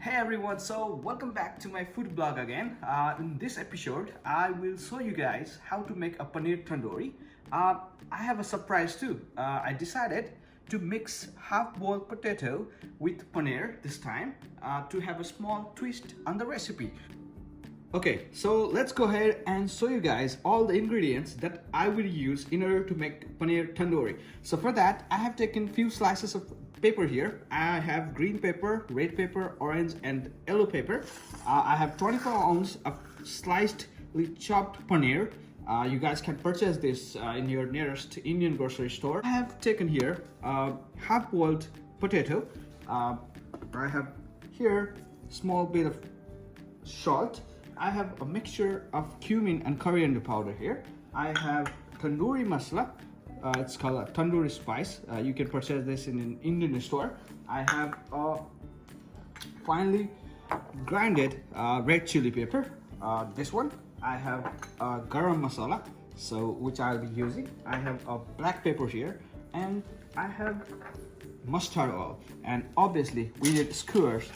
Hey everyone, so welcome back to my food blog again. In this episode, I will show you guys how to make a paneer tandoori. I have a surprise too. I decided to mix half-boiled potato with paneer this time to have a small twist on the recipe. Okay, so let's go ahead and show you guys all the ingredients that I will use in order to make paneer tandoori. So for that, I have taken few slices of paper here. I have green paper, red paper, orange and yellow paper. I have 24 ounces of slicedly chopped paneer. You guys can purchase this in your nearest Indian grocery store. I have taken here half-boiled potato. I have here small bit of salt. I have a mixture of cumin and coriander powder here. I have Tandoori Masala. It's called a tandoori spice. You can purchase this in an Indian store. I have finely grinded red chili pepper. This one. I have Garam Masala, which I'll be using. I have a black pepper here, and I have mustard oil. And obviously, we need skewers,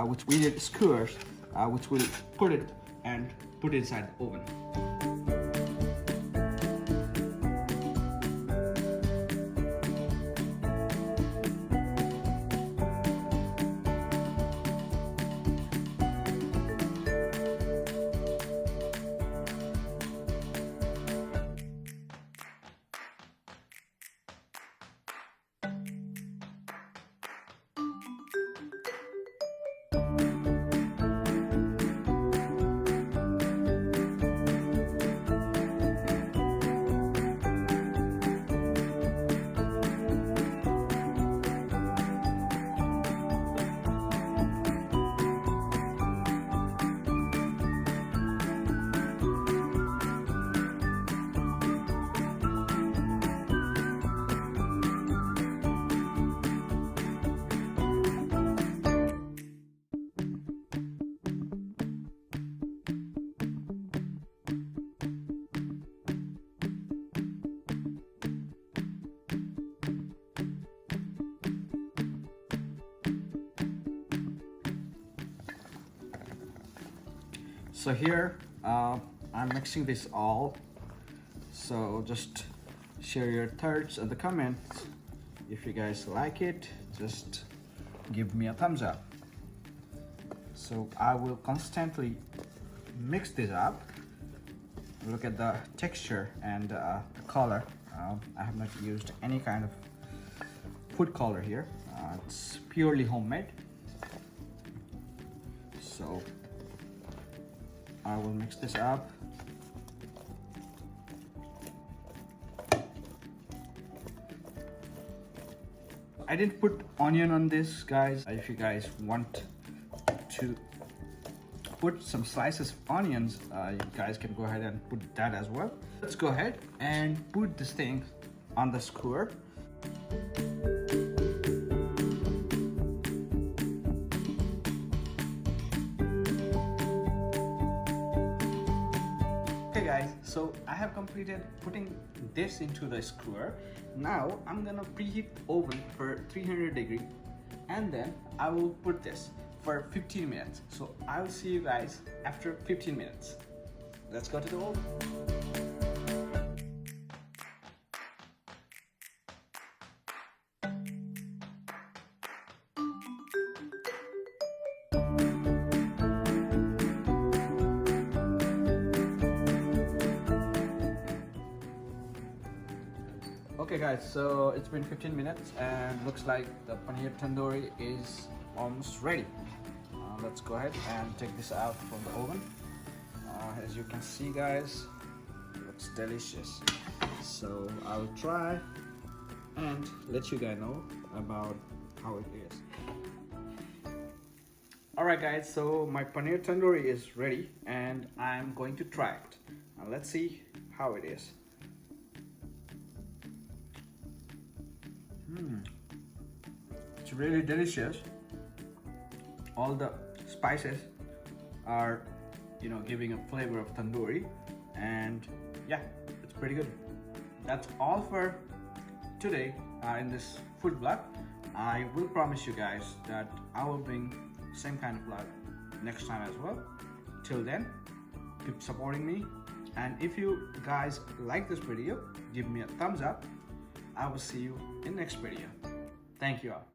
which will put it inside the oven. So here I'm mixing this all. So just share your thoughts in the comments. If you guys like it, just give me a thumbs up. So I will constantly mix this up. Look at the texture and the color. I have not used any kind of food color here. It's purely homemade. So I will mix this up. I didn't put onion on this, guys. If you guys want to put some slices of onions, you guys can go ahead and put that as well. Let's go ahead and put this thing on the skewer. Okay guys, so I have completed putting this into the skewer. Now I'm gonna preheat oven for 300 degrees and then I will put this for 15 minutes. So I'll see you guys after 15 minutes. Let's go to the oven. Okay guys, so it's been 15 minutes and looks like the paneer tandoori is almost ready. Let's go ahead and take this out from the oven. As you can see guys, it looks delicious. So I'll try and let you guys know about how it is. Alright guys, so my paneer tandoori is ready and I'm going to try it. Now let's see how it is. It's really delicious. All the spices are, giving a flavor of tandoori, and yeah, it's pretty good. That's all for today in this food blog. I will promise you guys that I will bring same kind of vlog next time as well. Till then, keep supporting me, and if you guys like this video, give me a thumbs up. I will see you in next video. Thank you all.